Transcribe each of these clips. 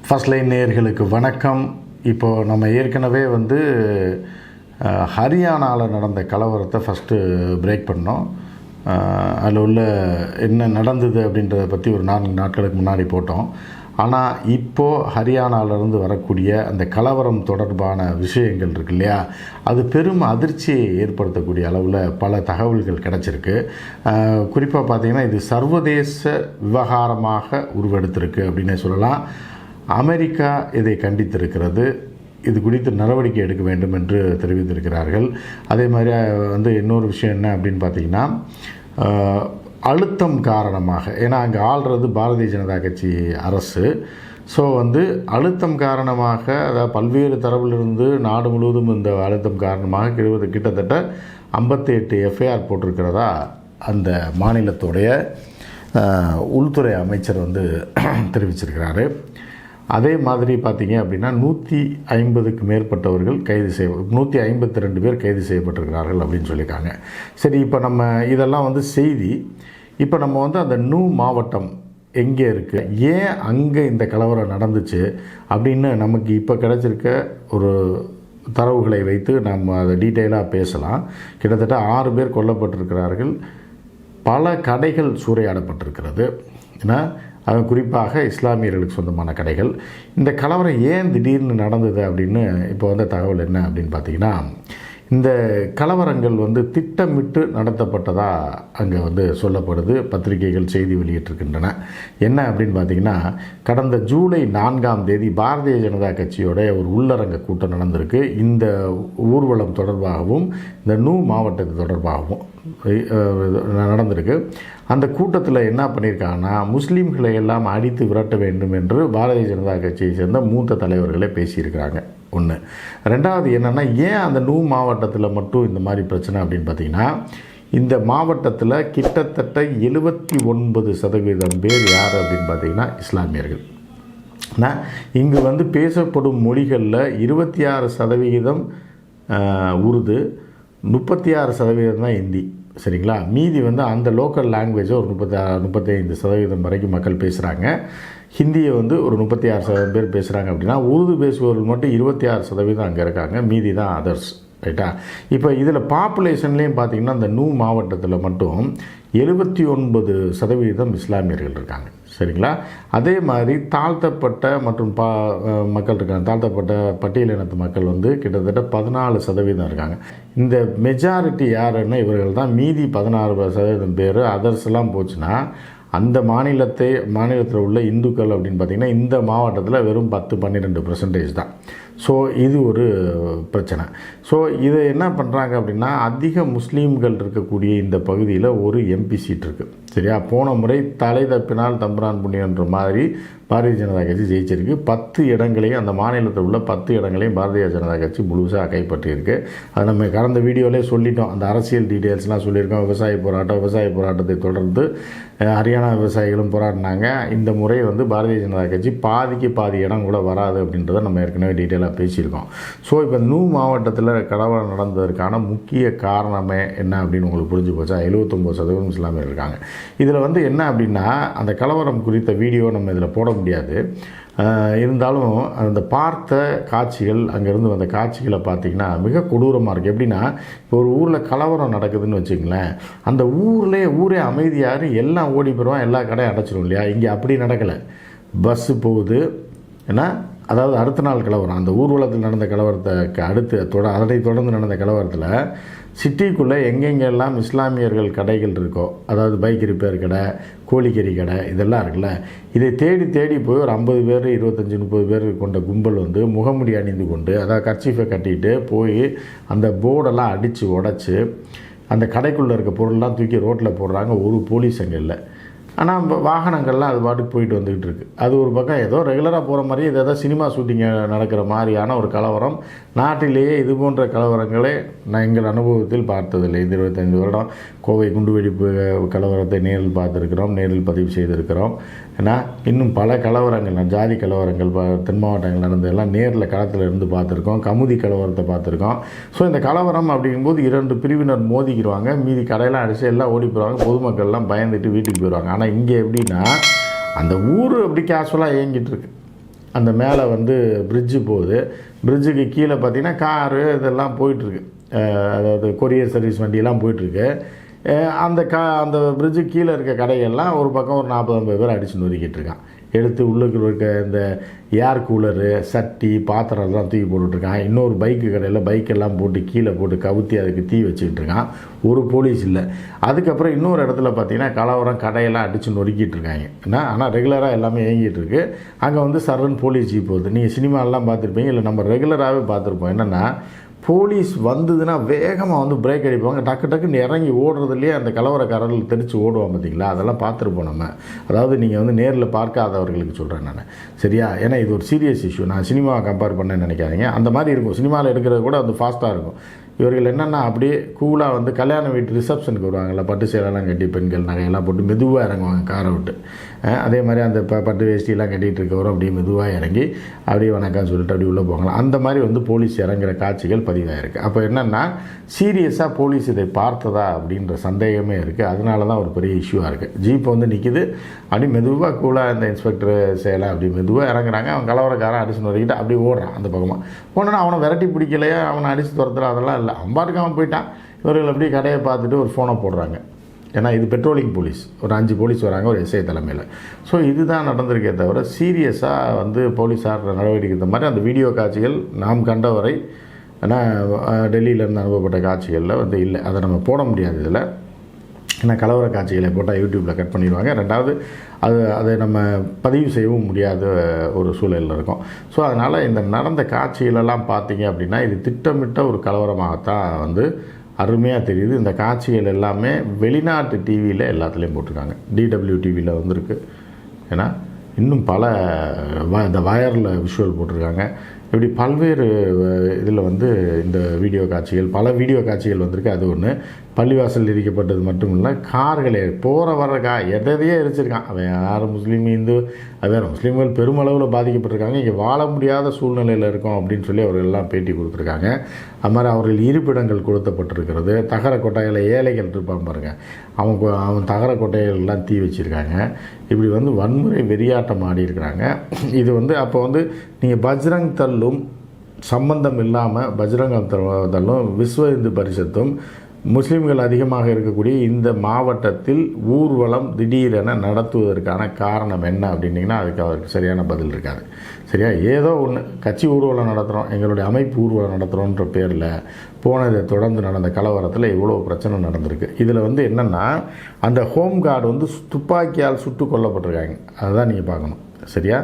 First line நேயர்களுக்கு வணக்கம். இப்போது நம்ம ஏற்கனவே ஹரியானாவில் நடந்த கலவரத்தை ஃபஸ்ட்டு பிரேக் பண்ணோம். அதில் உள்ள என்ன நடந்தது அப்படின்றத பற்றி ஒரு 4 நாட்களுக்கு முன்னாடி போட்டோம். ஆனால் இப்போது ஹரியானாவிலேருந்து வரக்கூடிய அந்த கலவரம் தொடர்பான விஷயங்கள் இருக்கு இல்லையா, அது பெரும் அதிர்ச்சியை ஏற்படுத்தக்கூடிய அளவில் பல தகவல்கள் கிடச்சிருக்கு. குறிப்பாக பார்த்திங்கன்னா இது சர்வதேச விவகாரமாக உருவெடுத்திருக்கு அப்படின்னே சொல்லலாம். அமெரிக்கா இதை கண்டித்திருக்கிறது. இது குறித்து நடவடிக்கை எடுக்க வேண்டும் என்று தெரிவித்திருக்கிறார்கள். அதே மாதிரி இன்னொரு விஷயம் என்ன அப்படின்னு பார்த்திங்கன்னா, அழுத்தம் காரணமாக, ஏன்னா அங்கே ஆள்றது பாரதிய ஜனதா கட்சி அரசு. ஸோ அழுத்தம் காரணமாக, அதாவது பல்வேறு தரப்பிலிருந்து நாடு முழுவதும் இந்த அழுத்தம் காரணமாக கிட்டத்தட்ட 58 எஃப்ஐஆர் போட்டிருக்கிறதா அந்த மாநிலத்துடைய உள்துறை அமைச்சர் தெரிவிச்சிருக்கிறாரு. அதே மாதிரி பார்த்திங்க அப்படின்னா 150க்கு மேற்பட்டவர்கள் 152 பேர் கைது செய்யப்பட்டிருக்கிறார்கள் அப்படின்னு சொல்லியிருக்காங்க. சரி, இப்போ நம்ம இதெல்லாம் செய்தி. இப்போ நம்ம அந்த நூ மாவட்டம் எங்கே இருக்குது, ஏன் அங்கே இந்த கலவரம் நடந்துச்சு அப்படின்னு நமக்கு இப்போ கிடச்சிருக்க ஒரு தரவுகளை வைத்து நம்ம அதை டீட்டெயிலாக பேசலாம். கிட்டத்தட்ட 6 பேர் கொல்லப்பட்டிருக்கிறார்கள். பல கடைகள் சூறையாடப்பட்டிருக்கிறது. ஏன்னா அது குறிப்பாக இஸ்லாமியர்களுக்கு சொந்தமான கடைகள். இந்த கலவரம் ஏன் திடீர்னு நடந்தது அப்படின்னு இப்போ தகவல் என்ன அப்படின்னு பார்த்திங்கன்னா, இந்த கலவரங்கள் திட்டமிட்டு நடத்தப்பட்டதாக அங்கே சொல்லப்படுது. பத்திரிகைகள் செய்தி வெளியிட்டிருக்கின்றன. என்ன அப்படின்னு பார்த்திங்கன்னா, கடந்த ஜூலை 4ஆம் தேதி பாரதிய ஜனதா கட்சியோட ஒரு உள்ளரங்க கூட்டம் நடந்திருக்கு. இந்த ஊர்வலம் தொடர்பாகவும் இந்த நூ மாவட்டத்து தொடர்பாகவும் நடந்திருக்கு. அந்த கூட்டத்தில் என்ன பண்ணியிருக்காங்கன்னா, முஸ்லீம்களை எல்லாம் அடித்து விரட்ட வேண்டும் என்று பாரதிய ஜனதா கட்சியை சேர்ந்த மூத்த தலைவர்களே பேசியிருக்கிறாங்க. ஒன்று. ரெண்டாவது என்னென்னா, ஏன் அந்த நூ மாவட்டத்தில் மட்டும் இந்த மாதிரி பிரச்சனை அப்படின்னு பார்த்திங்கன்னா, இந்த மாவட்டத்தில் கிட்டத்தட்ட 79% பேர் யார் அப்படின்னு பார்த்திங்கன்னா இஸ்லாமியர்கள். ஆனால் இங்கு பேசப்படும் மொழிகளில் 26% உருது, 36% தான் ஹிந்தி. சரிங்களா? மீதி அந்த லோக்கல் லாங்குவேஜை ஒரு 35% வரைக்கும் மக்கள் பேசுகிறாங்க. ஹிந்தியை ஒரு 36% பேர் பேசுகிறாங்க. அப்படின்னா உருது பேசுபவர்கள் மட்டும் 26% அங்கே இருக்காங்க. மீதி தான் அதர்ஸ். ரைட்டா? இப்போ இதில் பாப்புலேஷன்லேயும் பார்த்திங்கன்னா இந்த நூ மாவட்டத்தில் மட்டும் 79% இஸ்லாமியர்கள் இருக்காங்க. சரிங்களா? அதே மாதிரி தாழ்த்தப்பட்ட மற்றும் மக்கள் இருக்காங்க. தாழ்த்தப்பட்ட பட்டியலினத்து மக்கள் கிட்டத்தட்ட 14% இருக்காங்க. இந்த மெஜாரிட்டி யாருன்னா இவர்கள் தான். மீதி 16% பேர் அதர்ஸ்லாம் போச்சுன்னா அந்த மாநிலத்தில் உள்ள இந்துக்கள் அப்படின்னு பார்த்திங்கன்னா இந்த மாவட்டத்தில் வெறும் 10-12% தான். ஸோ இது ஒரு பிரச்சனை. ஸோ இதை என்ன பண்ணுறாங்க அப்படின்னா, அதிக முஸ்லீம்கள் இருக்கக்கூடிய இந்த பகுதியில் ஒரு எம்பி சீட் இருக்குது. சரியா? போன முறை தலை தப்பினால் தம்புரான் புண்ணியன்ற மாதிரி பாரதிய ஜனதா கட்சி ஜெயிச்சிருக்கு. 10 இடங்களையும், அந்த மாநிலத்தில் உள்ள 10 இடங்களையும் பாரதிய ஜனதா கட்சி முழுசாக கைப்பற்றியிருக்கு. அது நம்ம கடந்த வீடியோவிலே சொல்லிட்டோம். அந்த அரசியல் டீட்டெயில்ஸ்லாம் சொல்லியிருக்கோம். விவசாய போராட்டத்தை தொடர்ந்து ஹரியானா விவசாயிகளும் போராடினாங்க. இந்த முறை பாரதிய ஜனதா கட்சி பாதி இடம் கூட வராது அப்படின்றத நம்ம ஏற்கனவே டீட்டெயிலாக பேசியிருக்கோம். ஸோ இப்போ நூ மாவட்டத்தில் கலவரம் நடந்ததற்கான முக்கிய காரணமே என்ன அப்படின்னு உங்களுக்கு புரிஞ்சு போச்சா? 79% இஸ்லாமியர்கள் இருக்காங்க. இதில் என்ன அப்படின்னா, அந்த கலவரம் குறித்த வீடியோ நம்ம இதில் போட முடியாது. இருந்தாலும் அந்த பார்த்த காட்சிகள், அங்கேருந்து வந்த காட்சிகளை பார்த்திங்கன்னா மிக கொடூரமாக இருக்குது. எப்படின்னா, இப்போ ஒரு ஊரில் கலவரம் நடக்குதுன்னு வச்சுங்களேன், அந்த ஊரே அமைதியாக எல்லாம் ஓடி போயிடுவான், எல்லா கடையும் அடைச்சிடும் இல்லையா? இங்கே அப்படி நடக்கலை. பஸ்ஸு போகுது. ஏன்னா அதாவது அடுத்த நாள் கலவரம், அந்த ஊர்வலத்தில் நடந்த கலவரத்தை அதை தொடர்ந்து நடந்த கலவரத்தில் சிட்டிக்குள்ளே எங்கெங்கெல்லாம் இஸ்லாமியர்கள் கடைகள் இருக்கோ, அதாவது பைக் ரிப்பேர் கடை, கோழிக்கறி கடை, இதெல்லாம் இருக்குல்ல, இதை தேடி போய் ஒரு 50 பேர் 25-30 பேர் கொண்ட கும்பல் முகமுடி அணிந்து கொண்டு, அதாவது கர்ச்சீஃபை கட்டிட்டு போய் அந்த போர்டெல்லாம் அடித்து உடச்சி அந்த கடைக்குள்ளே இருக்க பொருள்லாம் தூக்கி ரோட்டில் போடுறாங்க. ஒரு போலீஸ் அங்கே இல்லை. ஆனால் வாகனங்கள்லாம் அது பாட்டுக்கு போயிட்டு வந்துக்கிட்டு இருக்குது. அது ஒரு பக்கம் ஏதோ ரெகுலராக போகிற மாதிரி ஏதோ சினிமா ஷூட்டிங்கை நடக்கிற மாதிரியான ஒரு கலவரம். நாட்டிலேயே இது போன்ற கலவரங்களை நான் எங்கள் அனுபவத்தில் பார்த்ததில்லை. இந்த 25 வருடம் கோவை குண்டுவெடிப்பு கலவரத்தை நேரில் பார்த்துருக்கிறோம், நேரில் பதிவு செய்திருக்கிறோம். ஏன்னா இன்னும் பல கலவரங்கள், ஜாதி கலவரங்கள் தென் மாவட்டங்கள் நடந்ததெல்லாம் நேரில் களத்தில் இருந்து பார்த்துருக்கோம். கமுதி கலவரத்தை பார்த்துருக்கோம். ஸோ இந்த கலவரம் அப்படிங்கும்போது 2 பிரிவினர் மோதிக்கிடுவாங்க, மீதி கடையெல்லாம் அடித்து எல்லாம் ஓடி போயிடுவாங்க, பொதுமக்கள்லாம் பயந்துட்டு வீட்டுக்கு போயிடுவாங்க. ஆனால் இங்கே எப்படின்னா, அந்த ஊர் அப்படி கேஷுவலாக இயங்கிட்டு இருக்கு. அந்த மேலே வந்து பிரிட்ஜு போகுது. பிரிட்ஜுக்கு கீழே பார்த்திங்கன்னா காரு இதெல்லாம் போயிட்டுருக்கு, அதாவது கொரியர் சர்வீஸ் வண்டியெல்லாம் போயிட்டுருக்கு. அந்த பிரிட்ஜுக்கு கீழே இருக்க கடைகள்லாம் ஒரு பக்கம் ஒரு 40-50 பேர் அடித்து நொறுக்கிட்டு இருக்கான். எடுத்து உள்ளுக்கு இருக்க இந்த ஏர் கூலரு, சட்டி, பாத்திரம் எல்லாம் தூக்கி போட்டுட்ருக்கான். இன்னொரு பைக்கு கடையில் பைக்கெல்லாம் போட்டு கீழே போட்டு கவுத்தி அதுக்கு தீ வச்சுக்கிட்டு இருக்கான். ஒரு போலீஸ் இல்லை. அதுக்கப்புறம் இன்னொரு இடத்துல பார்த்தீங்கன்னா கலவரம், கடையெல்லாம் அடித்து நொறுக்கிட்டு இருக்காங்க. ஆனால் ரெகுலராக எல்லாமே இயங்கிட்டு இருக்கு. அங்கே வந்து சரண் போலீஸ் ஜீப் போகுது. நீங்கள் சினிமாலெலாம் பார்த்துருப்பீங்க, இல்லை நம்ம ரெகுலராகவே பார்த்துருப்போம். என்னென்னா போலீஸ் வந்ததுன்னா வேகமாக வந்து பிரேக் அடிப்பாங்க, டக்கு டக்குன்னு இறங்கி ஓடுறதுலேயே அந்த கலவரக்காரர்கள் தெரிச்சு ஓடுவாங்க பார்த்தீங்களா, அதெல்லாம் பார்த்துருப்போம் நம்ம. அதாவது நீங்கள் வந்து நேரில் பார்க்காதவர்களுக்கு சொல்கிறேன் நான், சரியா? ஏன்னா இது ஒரு சீரியஸ் இஷ்யூ. நான் சினிமாவை கம்பேர் பண்ண நினைக்காதீங்க. அந்த மாதிரி இருக்கும், சினிமாவில் எடுக்கிறது கூட வந்து ஃபாஸ்ட்டாக இருக்கும். இவர்கள் என்னென்னா அப்படியே கூலாக வந்து கல்யாண வீட்டு ரிசப்ஷனுக்கு வருவாங்கள்ல, பட்டு சேலைலாம் கட்டி பெண்கள் நகையெல்லாம் போட்டு மெதுவாக இறங்குவாங்க காரை விட்டு. அதே மாதிரி அந்த பட்டு வேஷ்டியெல்லாம் கட்டிகிட்டு இருக்கவரும் அப்படியே மெதுவாக இறங்கி அப்படியே வணக்கம் சொல்லிட்டு அப்படி உள்ளே போகலாம். அந்த மாதிரி வந்து போலீஸ் இறங்குற காட்சிகள் பதிவாயிருக்கு. அப்போ என்னென்னா சீரியஸாக போலீஸ் இதை பார்த்ததா அப்படின்ற சந்தேகமே இருக்குது. அதனால தான் ஒரு பெரிய இஷ்யூவாக இருக்குது. ஜீப் வந்து நிற்கிது, அப்படி மெதுவாக கூலாக இந்த இன்ஸ்பெக்டர் சேலை அப்படி மெதுவாக இறங்குறாங்க. அவன் கலவரக்காரன் அடிச்சு நொறுக்கிட்டு அப்படியே ஓடுறான் அந்த பக்கமாக. போனோன்னா அவனை விரட்டி பிடிக்கலையா, அவனை அடித்து துரத்துறா, அதெல்லாம் இல்லை. அம்பாட்டுக்கு அவன் போயிட்டான். இவர்கள் அப்படியே கடையை பார்த்துட்டு ஒரு ஃபோனை போடுறாங்க. ஏன்னா இது பெட்ரோலிங் போலீஸ், ஒரு 5 போலீஸ் வராங்க ஒரு எஸ்ஐ தலைமையில். ஸோ இதுதான் நடந்திருக்கே தவிர சீரியஸாக வந்து போலீஸார் நடவடிக்கை இந்த மாதிரி அந்த வீடியோ காட்சிகள் நாம் கண்டவரை, ஏன்னா டெல்லியிலேருந்து அனுப்பப்பட்ட காட்சிகளில் வந்து இல்லை. அதை நம்ம போட முடியாது இதில். ஏன்னா கலவர காட்சிகளை போட்டால் யூடியூப்பில் கட் பண்ணிடுவாங்க. ரெண்டாவது அதை நம்ம பதிவு செய்யவும் முடியாத ஒரு சூழலில் இருக்கும். ஸோ அதனால் இந்த நடந்த காட்சிகளெல்லாம் பார்த்தீங்க அப்படின்னா இது திட்டமிட்ட ஒரு கலவரமாகத்தான் வந்து அருமையாக தெரியுது. இந்த காட்சிகள் எல்லாமே வெளிநாட்டு டிவியில் எல்லாத்துலேயும் போட்டிருக்காங்க. DW டிவியில் வந்திருக்கு. ஏன்னா இன்னும் பல இந்த வயரில் விஷுவல் போட்டிருக்காங்க. இப்படி பல்வேறு இதில் வந்து இந்த வீடியோ காட்சிகள், பல வீடியோ காட்சிகள் வந்திருக்கு. அது ஒன்று. பள்ளிவாசல் எரிக்கப்பட்டது மட்டும் இல்லை, கார்களை போகிற வர எதையே எரிச்சிருக்கான். அவன் யார் முஸ்லீம், இந்து, அது வேறு. முஸ்லீம்கள் பெருமளவில் பாதிக்கப்பட்டிருக்காங்க. இங்கே வாழ முடியாத சூழ்நிலையில் இருக்கோம் அப்படின்னு சொல்லி அவர்கள் எல்லாம் பேட்டி கொடுத்துருக்காங்க. அது மாதிரி அவர்கள் இருப்பிடங்கள் கொடுத்தப்பட்டிருக்கிறது. தகர கொட்டையில் ஏழைகள் இருப்பான் பாருங்கள், அவன் தகர கொட்டைகள்லாம் தீ வச்சுருக்காங்க. இப்படி வந்து வன்முறை வெறியாட்டம் ஆடி இருக்கிறாங்க. இது வந்து அப்போ வந்து நீங்கள் பஜ்ரங் தள்ளும் சம்பந்தம் இல்லாமல் பஜ்ரங் தள்ளும் விஸ்வ இந்து பரிஷத்தும் முஸ்லீம்கள் அதிகமாக இருக்கக்கூடிய இந்த மாவட்டத்தில் ஊர்வலம் திடீரென நடத்துவதற்கான காரணம் என்ன அப்படின்னிங்கன்னா அதுக்கு அவருக்கு சரியான பதில் இருக்காது. சரியா? ஏதோ ஒன்று கட்சி ஊர்வலம் நடத்துகிறோம், எங்களுடைய அமைப்பு ஊர்வலம் நடத்துகிறோன்ற பேரில் போனதை தொடர்ந்து நடந்த கலவரத்தில் இவ்வளோ பிரச்சனை நடந்திருக்கு. இதில் வந்து என்னென்னா அந்த ஹோம் கார்டு வந்து துப்பாக்கியால் சுட்டு கொல்லப்பட்டிருக்காங்க. அதுதான் நீங்கள் பார்க்கணும். சரியா?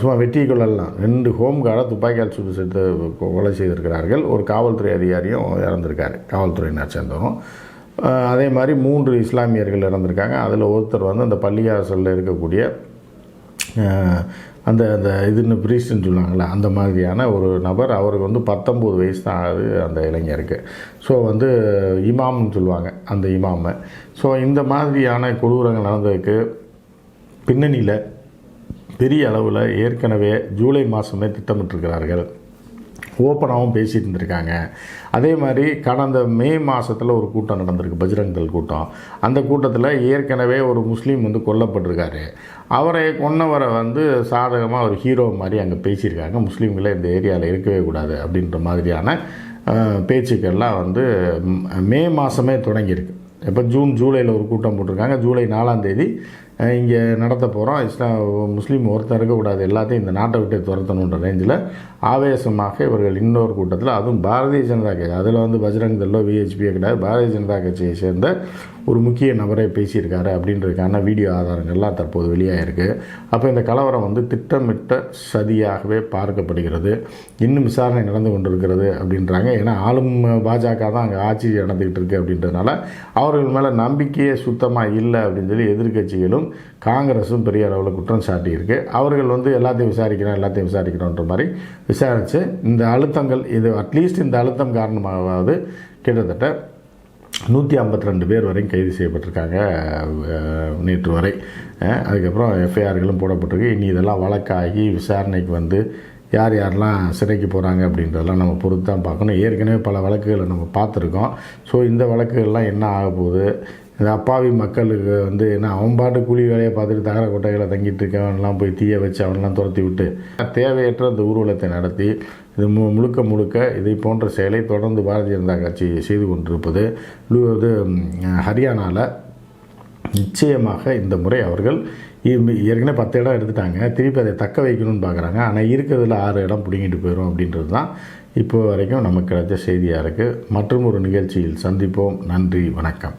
சும்மா வெட்டி கொள்ளலாம். 2 ஹோம் கார்டை துப்பாக்கியால் சுட்டு சேர்த்து கொலை செய்திருக்கிறார்கள். ஒரு காவல்துறை அதிகாரியும் இறந்திருக்காரு, காவல்துறையினர் சேர்ந்தவரும். அதே மாதிரி 3 இஸ்லாமியர்கள் இறந்திருக்காங்க. அதில் ஒருத்தர் வந்து அந்த பள்ளிவாசலில் இருக்கக்கூடிய அந்த அந்த இதுன்னு பிரீஸ்ட்னு சொல்லுவாங்களே அந்த மாதிரியான ஒரு நபர். அவருக்கு வந்து 19 வயசு தான் ஆகுது அந்த இளைஞருக்கு. ஸோ வந்து இமாம்னு சொல்லுவாங்க அந்த இமாமை. ஸோ இந்த மாதிரியான கொடூரங்கள் நடந்ததுக்கு பின்னணியில் பெரிய அளவில் ஏற்கனவே ஜூலை மாதமே திட்டமிட்டிருக்கிறார்கள். ஓப்பனாகவும் பேசிகிட்டு இருந்திருக்காங்க. அதே மாதிரி கடந்த மே மாதத்தில் ஒரு கூட்டம் நடந்திருக்கு, பஜ்ரங் தள் கூட்டம். அந்த கூட்டத்தில் ஏற்கனவே ஒரு முஸ்லீம் வந்து கொல்லப்பட்டிருக்காரு. அவரை கொன்னவரை வந்து சாதகமாக ஒரு ஹீரோ மாதிரி அங்கே பேசியிருக்காங்க. முஸ்லீம்களே இந்த ஏரியாவில் இருக்கவே கூடாது அப்படின்ற மாதிரியான பேச்சுக்கள்லாம் வந்து மே மாதமே தொடங்கியிருக்கு. இப்போ ஜூலையில் ஒரு கூட்டம் போட்டிருக்காங்க. ஜூலை 4ஆம் தேதி இங்கே நடத்த போகிறோம், முஸ்லீம் ஒருத்தர் இருக்கக்கூடாது, எல்லாத்தையும் இந்த நாட்டை விட்டு துரத்தணுன்ற ரேஞ்சில் ஆவேசமாக இவர்கள் இன்னொரு கூட்டத்தில், அதுவும் பாரதிய ஜனதா கட்சி, அதில் வந்து பஜ்ரங் தள்ளோ விஹெச்பியே கிடையாது, பாரதிய ஜனதா கட்சியை சேர்ந்த ஒரு முக்கிய நபரை பேசியிருக்காரு அப்படின்றதுக்கான வீடியோ ஆதாரங்கள்லாம் தற்போது வெளியாகிருக்கு. அப்போ இந்த கலவரம் வந்து திட்டமிட்ட சதியாகவே பார்க்கப்படுகிறது. இன்னும் விசாரணை நடந்து கொண்டிருக்கிறது அப்படின்றாங்க. ஏன்னா ஆளும் பாஜக தான் அங்கே ஆட்சி நடந்துக்கிட்டு இருக்குது அப்படின்றதுனால அவர்கள் மேலே நம்பிக்கையே சுத்தமாக இல்லை அப்படின்னு சொல்லி எதிர்க்கட்சிகளும் காங்கிரஸும் பெரிய அளவில் குற்றம் சாட்டியிருக்கு. அவர்கள் வந்து எல்லாத்தையும் விசாரிக்கிறோன்ற மாதிரி விசாரித்து இந்த அழுத்தங்கள், இது அட்லீஸ்ட் இந்த அழுத்தம் காரணமாகவாவது கிட்டத்தட்ட 152 பேர் வரையும் கைது செய்யப்பட்டிருக்காங்க நேற்று வரை. அதுக்கப்புறம் எஃப்ஐஆர்களும் போடப்பட்டிருக்கு. இனி இதெல்லாம் வழக்காகி விசாரணைக்கு வந்து யார் யாரெல்லாம் சிறைக்கு போகிறாங்க அப்படின்றதெல்லாம் நம்ம பொறுத்து தான் பார்க்கணும். ஏற்கனவே பல வழக்குகளை நம்ம பார்த்துருக்கோம். ஸோ இந்த வழக்குகள்லாம் என்ன ஆக போகுது, இந்த அப்பாவி மக்களுக்கு வந்து என்ன அவன் பாட்டு கூலி வேலையை பார்த்துட்டு தகர கொட்டைகளை தங்கிட்டு இருக்கவன்லாம் போய் தீய வச்சு அவனெலாம் துரத்தி விட்டு தேவையற்ற அந்த ஊர்வலத்தை நடத்தி இது முழுக்க இதை போன்ற செயலை தொடர்ந்து பாரதிய ஜனதா கட்சி செய்து கொண்டிருப்பது இது ஹரியானாவில் நிச்சயமாக இந்த முறை அவர்கள் ஏற்கனவே 10 இடம் எடுத்துட்டாங்க, திருப்பி அதை தக்க வைக்கணும்னு பார்க்குறாங்க. ஆனால் இருக்கிறதுல 6 இடம் பிடிங்கிட்டு போயிடும் அப்படின்றது தான் இப்போ வரைக்கும் நமக்கு கிடைச்ச செய்தியாக இருக்குது. மற்றும் ஒரு நிகழ்ச்சியில் சந்திப்போம். நன்றி, வணக்கம்.